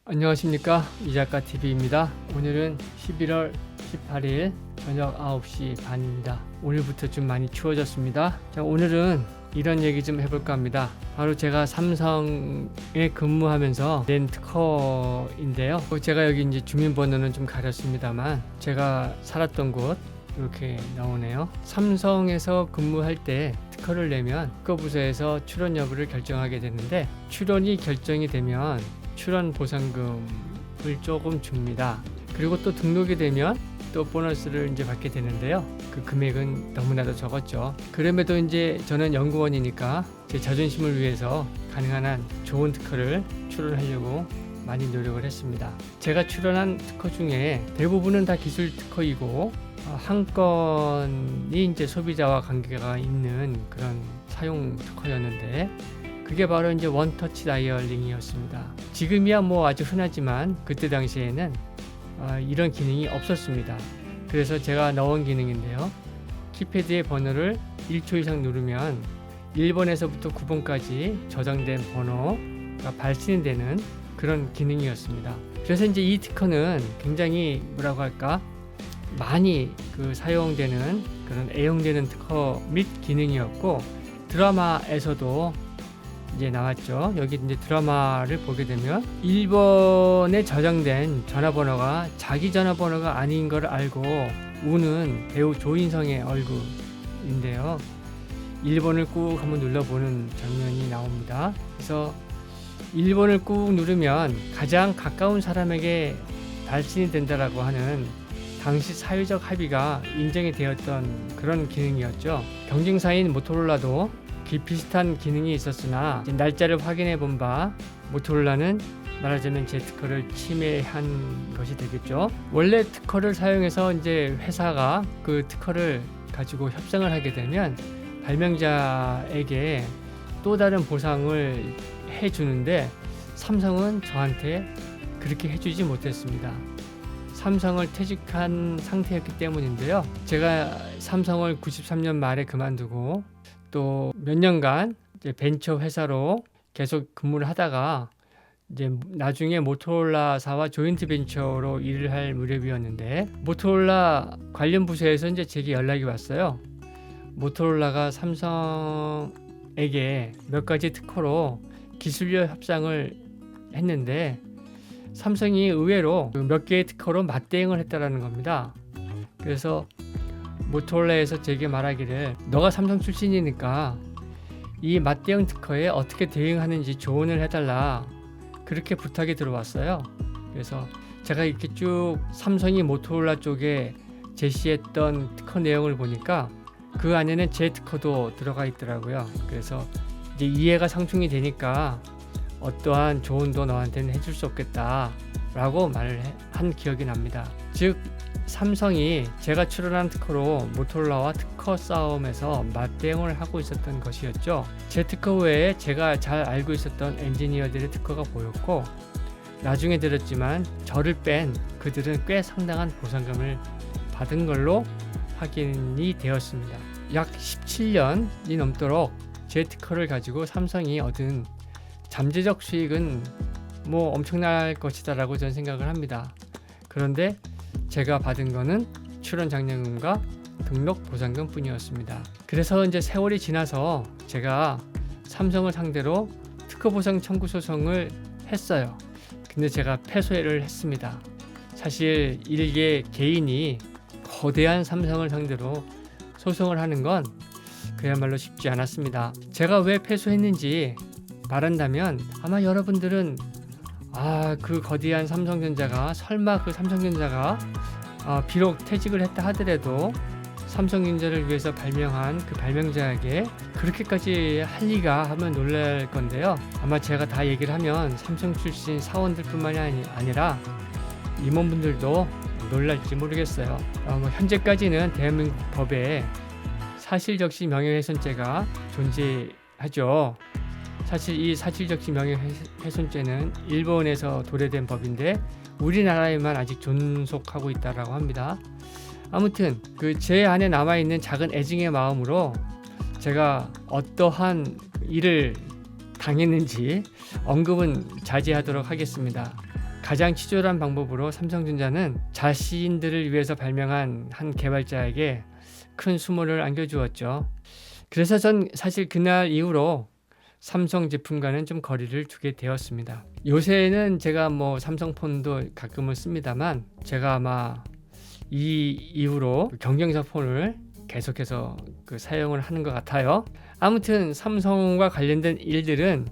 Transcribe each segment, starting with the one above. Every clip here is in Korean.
안녕하십니까, 이작가 TV입니다. 오늘은 11월 18일 저녁 9시 반입니다. 오늘부터 좀 많이 추워졌습니다. 자, 오늘은 이런 얘기 좀 해볼까 합니다. 바로 제가 삼성에 근무하면서 낸 특허인데요. 제가 여기 이제 주민번호는 좀 가렸습니다만 제가 살았던 곳 이렇게 나오네요. 삼성에서 근무할 때 특허를 내면 특허부서에서 출원 여부를 결정하게 되는데, 출원이 결정이 되면 출원 보상금을 조금 줍니다. 그리고 또 등록이 되면 또 보너스를 이제 받게 되는데요. 그 금액은 너무나도 적었죠. 그럼에도 이제 저는 연구원이니까 제 자존심을 위해서 가능한 한 좋은 특허를 출원하려고 많이 노력을 했습니다. 제가 출원한 특허 중에 대부분은 다 기술 특허이고, 한 건이 이제 소비자와 관계가 있는 그런 사용 특허였는데, 그게 바로 이제 원터치 다이얼링이었습니다. 지금이야 뭐 아주 흔하지만 그때 당시에는 이런 기능이 없었습니다. 그래서 제가 넣은 기능인데요. 키패드의 번호를 1초 이상 누르면 1번에서부터 9번까지 저장된 번호가 발신이 되는 그런 기능이었습니다. 그래서 이제 이 특허는 굉장히 뭐라고 할까, 많이 사용되는 그런 애용되는 특허 및 기능이었고, 드라마에서도 이제 나왔죠. 여기 이제 드라마를 보게 되면 1번에 저장된 전화번호가 자기 전화번호가 아닌 걸 알고 우는 배우 조인성의 얼굴인데요. 1번을 꾹 한번 눌러보는 장면이 나옵니다. 그래서 1번을 꾹 누르면 가장 가까운 사람에게 발신이 된다라고 하는 당시 사회적 합의가 인정이 되었던 그런 기능이었죠. 경쟁사인 모토로라도 비슷한 기능이 있었으나 날짜를 확인해 본 바 모토로라는 말하자면 제 특허를 침해한 것이 되겠죠. 원래 특허를 사용해서 이제 회사가 그 특허를 가지고 협상을 하게 되면 발명자에게 또 다른 보상을 해주는데, 삼성은 저한테 그렇게 해주지 못했습니다. 삼성을 퇴직한 상태였기 때문인데요. 제가 삼성을 93년 말에 그만두고 또 몇 년간 이제 벤처 회사로 계속 근무를 하다가 이제 나중에 모토로라사와 조인트 벤처로 일을 할 무렵이었는데, 모토로라 관련 부서에서 이제 제게 연락이 왔어요. 모토로라가 삼성에게 몇 가지 특허로 기술력 협상을 했는데, 삼성이 의외로 몇 개의 특허로 맞대응을 했다라는 겁니다. 그래서 모토로라에서 제게 말하기를, 너가 삼성 출신이니까 이 맞대응 특허에 어떻게 대응하는지 조언을 해달라, 그렇게 부탁이 들어왔어요. 그래서 제가 이렇게 쭉 삼성이 모토로라 쪽에 제시했던 특허 내용을 보니까 그 안에는 제 특허도 들어가 있더라고요. 그래서 이제 이해가 상충이 되니까 어떠한 조언도 너한테는 해줄 수 없겠다 라고 말을 한 기억이 납니다. 즉 삼성이 제가 출원한 특허로 모토로라와 특허 싸움에서 맞대응을 하고 있었던 것이었죠. 제 특허 외에 제가 잘 알고 있었던 엔지니어들의 특허가 보였고, 나중에 들었지만 저를 뺀 그들은 꽤 상당한 보상금을 받은 걸로 확인이 되었습니다. 약 17년이 넘도록 제 특허를 가지고 삼성이 얻은 잠재적 수익은 뭐 엄청날 것이다 라고 저는 생각을 합니다. 그런데 제가 받은 거는 출원 장려금과 등록 보상금 뿐이었습니다. 그래서 이제 세월이 지나서 제가 삼성을 상대로 특허 보상 청구 소송을 했어요. 근데 제가 패소를 했습니다. 사실 일개 개인이 거대한 삼성을 상대로 소송을 하는 건 그야말로 쉽지 않았습니다. 제가 왜 패소했는지 말한다면, 아마 여러분들은 그 거대한 삼성전자가, 설마 그 삼성전자가 비록 퇴직을 했다 하더라도 삼성전자를 위해서 발명한 그 발명자에게 그렇게까지 할 리가 하면 놀랄 건데요. 아마 제가 다 얘기를 하면 삼성 출신 사원들뿐만이 아니라 임원분들도 놀랄지 모르겠어요. 현재까지는 대한민국 법에 사실적시 명예훼손죄가 존재하죠. 사실 이 사실적시 명예훼손죄는 일본에서 도래된 법인데 우리나라에만 아직 존속하고 있다라고 합니다. 아무튼 제 안에 남아있는 작은 애증의 마음으로 제가 어떠한 일을 당했는지 언급은 자제하도록 하겠습니다. 가장 치졸한 방법으로 삼성전자는 자신들을 위해서 발명한 한 개발자에게 큰 수모를 안겨주었죠. 그래서 전 사실 그날 이후로 삼성 제품과는 좀 거리를 두게 되었습니다. 요새는 제가 뭐 삼성폰도 가끔은 씁니다만 제가 아마 이 이후로 경쟁사 폰을 계속해서 사용을 하는 것 같아요. 아무튼 삼성과 관련된 일들은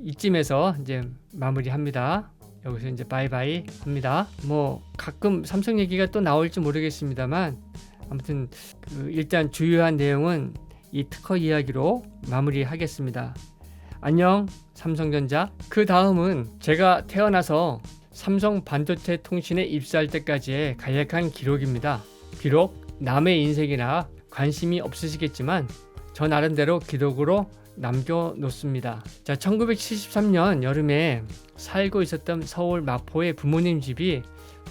이쯤에서 이제 마무리합니다. 여기서 이제 바이바이 합니다. 뭐 가끔 삼성 얘기가 또 나올지 모르겠습니다만 아무튼 일단 주요한 내용은 이 특허 이야기로 마무리하겠습니다. 안녕 삼성전자. 그 다음은 제가 태어나서 삼성 반도체 통신에 입사할 때까지의 간략한 기록입니다. 비록 남의 인생이나 관심이 없으시겠지만 저 나름대로 기록으로 남겨놓습니다. 자, 1973년 여름에 살고 있었던 서울 마포의 부모님 집이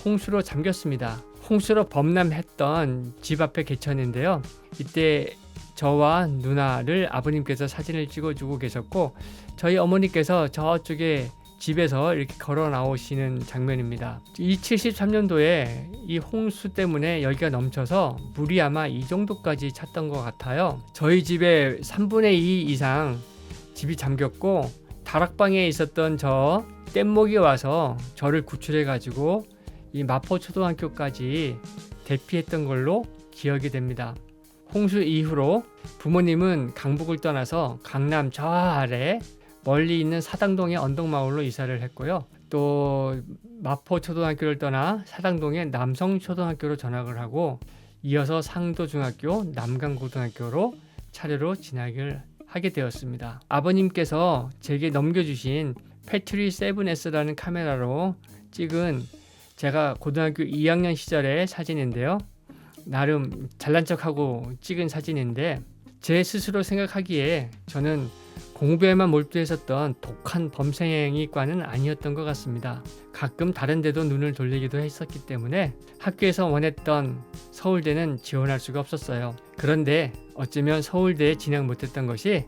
홍수로 잠겼습니다. 홍수로 범람했던 집 앞에 개천인데요. 이때 저와 누나를 아버님께서 사진을 찍어주고 계셨고 저희 어머니께서 저쪽에 집에서 이렇게 걸어 나오시는 장면입니다. 이 73년도에 이 홍수 때문에 여기가 넘쳐서 물이 아마 이 정도까지 찼던 것 같아요. 저희 집의 3분의 2 이상 집이 잠겼고 다락방에 있었던 저 뗏목이 와서 저를 구출해 가지고 이 마포초등학교까지 대피했던 걸로 기억이 됩니다. 홍수 이후로 부모님은 강북을 떠나서 강남 저 아래 멀리 있는 사당동의 언덕마을로 이사를 했고요. 또 마포초등학교를 떠나 사당동의 남성초등학교로 전학을 하고 이어서 상도중학교, 남강고등학교로 차례로 진학을 하게 되었습니다. 아버님께서 제게 넘겨주신 패트리 7S라는 카메라로 찍은 제가 고등학교 2학년 시절의 사진인데요. 나름 잘난 척하고 찍은 사진인데 제 스스로 생각하기에 저는 공부에만 몰두했었던 독한 범생이과는 아니었던 것 같습니다. 가끔 다른 데도 눈을 돌리기도 했었기 때문에 학교에서 원했던 서울대는 지원할 수가 없었어요. 그런데 어쩌면 서울대에 진학 못했던 것이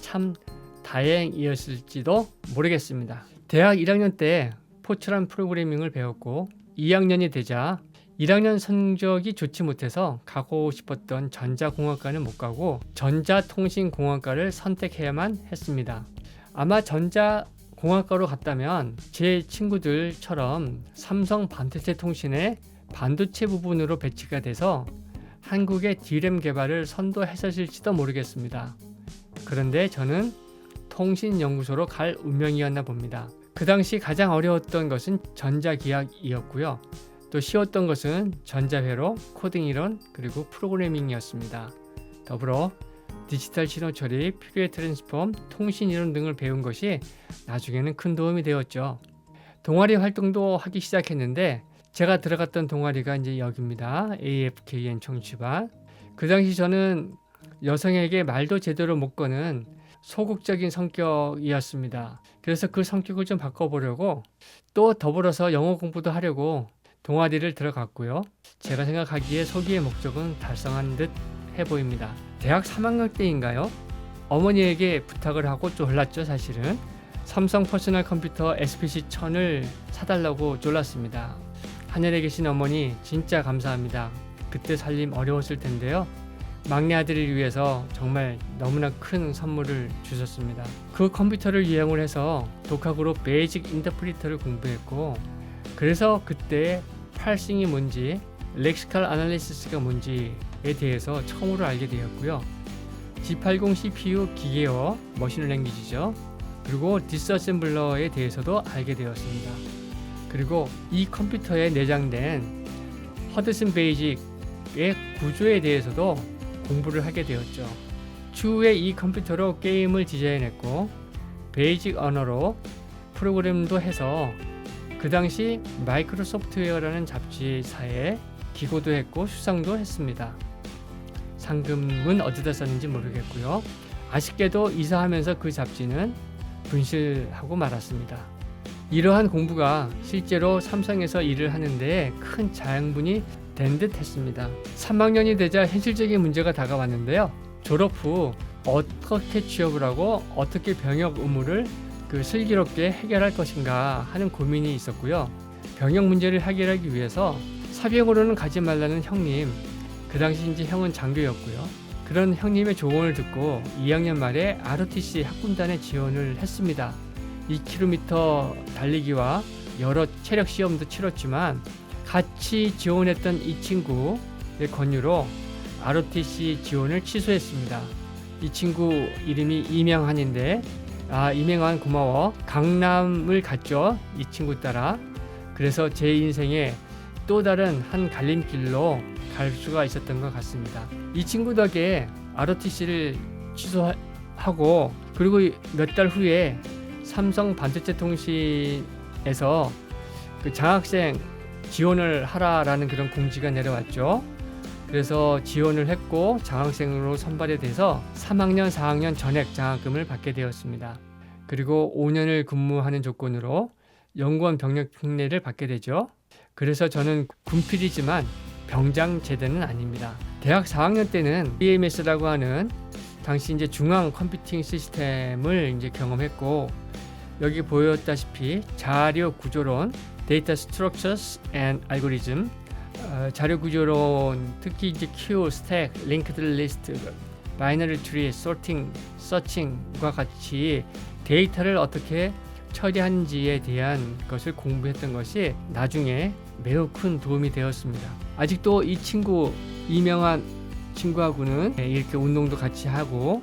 참 다행이었을지도 모르겠습니다. 대학 1학년 때 포트란 프로그래밍을 배웠고 2학년이 되자 1학년 성적이 좋지 못해서 가고 싶었던 전자공학과는 못 가고 전자통신공학과를 선택해야만 했습니다. 아마 전자공학과로 갔다면 제 친구들처럼 삼성 반도체 통신의 반도체 부분으로 배치가 돼서 한국의 D램 개발을 선도했었을지도 모르겠습니다. 그런데 저는 통신연구소로 갈 운명이었나 봅니다. 그 당시 가장 어려웠던 것은 전자기학이었고요. 또 쉬웠던 것은 전자회로, 코딩 이론, 그리고 프로그래밍이었습니다. 더불어 디지털 신호 처리, 퓨리에 트랜스폼, 통신 이론 등을 배운 것이 나중에는 큰 도움이 되었죠. 동아리 활동도 하기 시작했는데 제가 들어갔던 동아리가 이제 여기입니다. AFKN 청취반. 그 당시 저는 여성에게 말도 제대로 못 거는 소극적인 성격이었습니다. 그래서 그 성격을 좀 바꿔보려고 또 더불어서 영어 공부도 하려고 동아리를 들어갔고요. 제가 생각하기에 소기의 목적은 달성한 듯 해보입니다. 대학 3학년 때인가요? 어머니에게 부탁을 하고 졸랐죠. 사실은 삼성 퍼스널 컴퓨터 SPC-1000을 사달라고 졸랐습니다. 하늘에 계신 어머니 진짜 감사합니다. 그때 살림 어려웠을 텐데요. 막내 아들을 위해서 정말 너무나 큰 선물을 주셨습니다. 그 컴퓨터를 이용을 해서 독학으로 베이직 인터프리터를 공부했고 그래서 그때 파싱이 뭔지 렉시칼 아날리시스가 뭔지에 대해서 처음으로 알게 되었고요. G80 CPU 기계어 머신 랭귀지죠. 그리고 디스어셈블러에 대해서도 알게 되었습니다. 그리고 이 컴퓨터에 내장된 허드슨 베이직의 구조에 대해서도 공부를 하게 되었죠. 추후에 이 컴퓨터로 게임을 디자인했고 베이직 언어로 프로그램도 해서 그 당시 마이크로소프트웨어라는 잡지사에 기고도 했고 수상도 했습니다. 상금은 어디다 썼는지 모르겠고요. 아쉽게도 이사하면서 그 잡지는 분실하고 말았습니다. 이러한 공부가 실제로 삼성에서 일을 하는데 큰 자양분이 된 듯 했습니다. 3학년이 되자 현실적인 문제가 다가왔는데요. 졸업 후 어떻게 취업을 하고 어떻게 병역 의무를 슬기롭게 해결할 것인가 하는 고민이 있었고요. 병역 문제를 해결하기 위해서 사병으로는 가지 말라는 형님, 그 당시 이제 형은 장교였고요. 그런 형님의 조언을 듣고 2학년 말에 ROTC 학군단에 지원을 했습니다. 2km 달리기와 여러 체력 시험도 치렀지만 같이 지원했던 이 친구의 권유로 ROTC 지원을 취소했습니다. 이 친구 이름이 이명환인데, 이명환 고마워. 강남을 갔죠, 이 친구 따라. 그래서 제 인생에 또 다른 한 갈림길로 갈 수가 있었던 것 같습니다. 이 친구 덕에 ROTC를 취소하고, 그리고 몇 달 후에 삼성 반도체 통신에서 그 장학생 지원을 하라라는 그런 공지가 내려왔죠. 그래서 지원을 했고 장학생으로 선발이 돼서 3학년, 4학년 전액 장학금을 받게 되었습니다. 그리고 5년을 근무하는 조건으로 연구원 병력 특례를 받게 되죠. 그래서 저는 군필이지만 병장 제대는 아닙니다. 대학 4학년 때는 BMS라고 하는 당시 이제 중앙 컴퓨팅 시스템을 이제 경험했고, 여기 보였다시피 자료 구조론, 데이터 스트럭처스 앤 알고리즘, 자료 구조론, 특히 이제 q, 스택, 링크드 리스트, 바이너리 트리, 소팅, 서칭과 같이 데이터를 어떻게 처리하는지에 대한 것을 공부했던 것이 나중에 매우 큰 도움이 되었습니다. 아직도 이 친구, 이명한 친구하고는 이렇게 운동도 같이 하고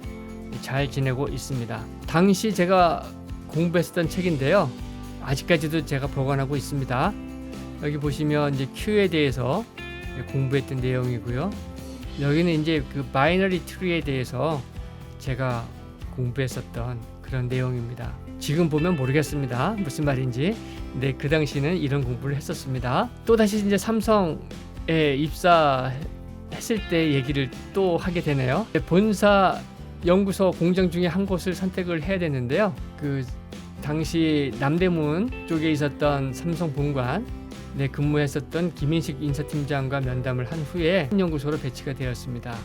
잘 지내고 있습니다. 당시 제가 공부했었던 책인데요, 아직까지도 제가 보관하고 있습니다. 여기 보시면 이제 Q에 대해서 공부했던 내용이고요. 여기는 이제 그 바이너리 트리에 대해서 제가 공부했었던 그런 내용입니다. 지금 보면 모르겠습니다, 무슨 말인지. 근데 그 당시는 이런 공부를 했었습니다. 또 다시 이제 삼성에 입사했을 때 얘기를 또 하게 되네요. 본사 연구소 공장 중에 한 곳을 선택을 해야 되는데요. 그 당시 남대문 쪽에 있었던 삼성 본관 근무했었던 김인식 인사팀장과 면담을 한 후에 연구소로 배치가 되었습니다.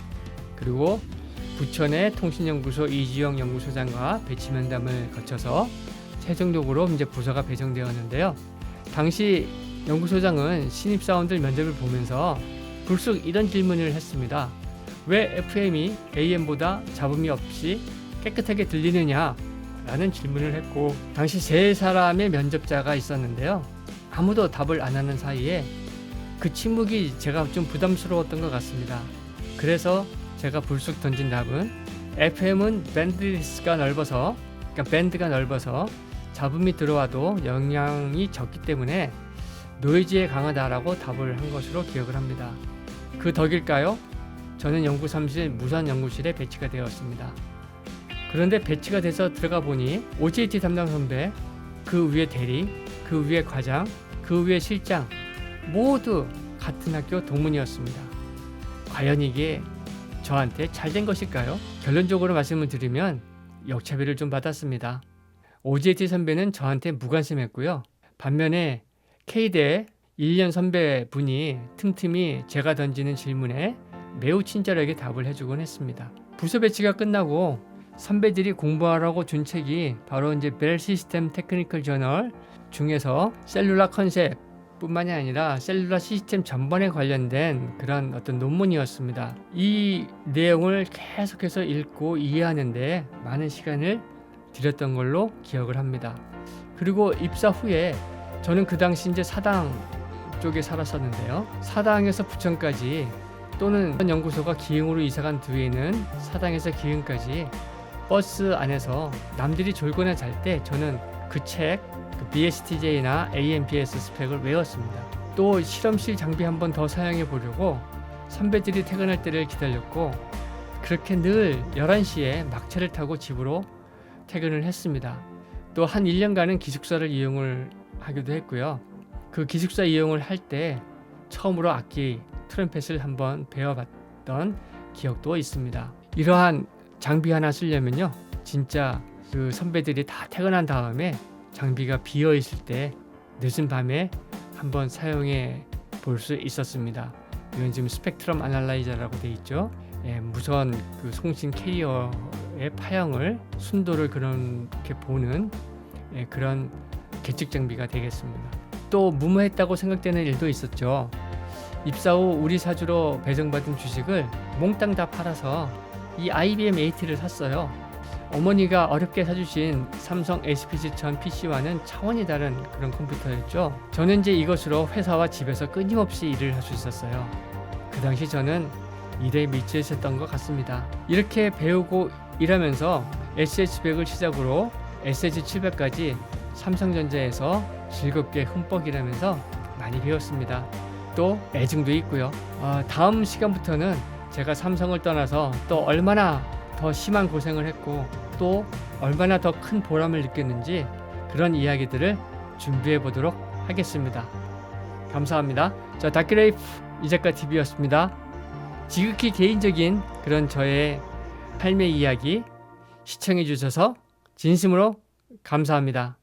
그리고 부천의 통신연구소 이지영 연구소장과 배치 면담을 거쳐서 최종적으로 이제 부서가 배정되었는데요. 당시 연구소장은 신입사원들 면접을 보면서 불쑥 이런 질문을 했습니다. 왜 FM이 AM보다 잡음이 없이 깨끗하게 들리느냐? 라는 질문을 했고, 당시 3사람의 면접자가 있었는데요. 아무도 답을 안 하는 사이에 그 침묵이 제가 좀 부담스러웠던 것 같습니다. 그래서 제가 불쑥 던진 답은 FM은 밴드가 넓어서 잡음이 들어와도 영향이 적기 때문에 노이즈에 강하다라고 답을 한 것으로 기억을 합니다. 그 덕일까요? 저는 연구사무실 무선 연구실에 배치가 되었습니다. 그런데 배치가 돼서 들어가 보니 OJT 담당 선배, 그 위에 대리, 그 위에 과장, 그 위에 실장 모두 같은 학교 동문이었습니다. 과연 이게 저한테 잘된 것일까요? 결론적으로 말씀을 드리면 역차별을 좀 받았습니다. OJT 선배는 저한테 무관심했고요. 반면에 K대 1년 선배분이 틈틈이 제가 던지는 질문에 매우 친절하게 답을 해주곤 했습니다. 부서 배치가 끝나고 선배들이 공부하라고 준 책이 바로 이제 벨 시스템 테크니컬 저널 중에서 셀룰라 컨셉 뿐만이 아니라 셀룰라 시스템 전반에 관련된 그런 어떤 논문이었습니다. 이 내용을 계속해서 읽고 이해하는데 많은 시간을 들였던 걸로 기억을 합니다. 그리고 입사 후에 저는 그 당시 이제 사당 쪽에 살았었는데요. 사당에서 부천까지 또는 연구소가 기흥으로 이사간 뒤에는 사당에서 기흥까지 버스 안에서 남들이 졸거나 잘 때 저는 그 책, BSTJ나 AMPS 스펙을 외웠습니다. 또 실험실 장비 한 번 더 사용해 보려고 선배들이 퇴근할 때를 기다렸고, 그렇게 늘 11시에 막차를 타고 집으로 퇴근을 했습니다. 또 한 1년간은 기숙사를 이용을 하기도 했고요. 그 기숙사 이용을 할 때 처음으로 악기 트럼펫을 한번 배워봤던 기억도 있습니다. 이러한 장비 하나 쓰려면요, 진짜 그 선배들이 다 퇴근한 다음에 장비가 비어 있을 때 늦은 밤에 한번 사용해 볼 수 있었습니다. 이건 지금 스펙트럼 아날라이저라고 되어 있죠. 무선 그 송신 캐리어의 파형을, 순도를 그렇게 보는 그런 계측 장비가 되겠습니다. 또 무모했다고 생각되는 일도 있었죠. 입사 후 우리 사주로 배정받은 주식을 몽땅 다 팔아서 이 IBM AT를 샀어요. 어머니가 어렵게 사주신 삼성 SPG1000 PC와는 차원이 다른 그런 컴퓨터였죠. 저는 이제 이것으로 회사와 집에서 끊임없이 일을 할 수 있었어요. 그 당시 저는 일에 미쳐 있었던 것 같습니다. 이렇게 배우고 일하면서 SH100을 시작으로 SH700까지 삼성전자에서 즐겁게 흠뻑 일하면서 많이 배웠습니다. 또 애증도 있고요. 다음 시간부터는 제가 삼성을 떠나서 또 얼마나 더 심한 고생을 했고 또 얼마나 더 큰 보람을 느꼈는지 그런 이야기들을 준비해 보도록 하겠습니다. 감사합니다. 자, 다큐레이프 이작가 TV였습니다. 지극히 개인적인 그런 저의 삶의 이야기 시청해 주셔서 진심으로 감사합니다.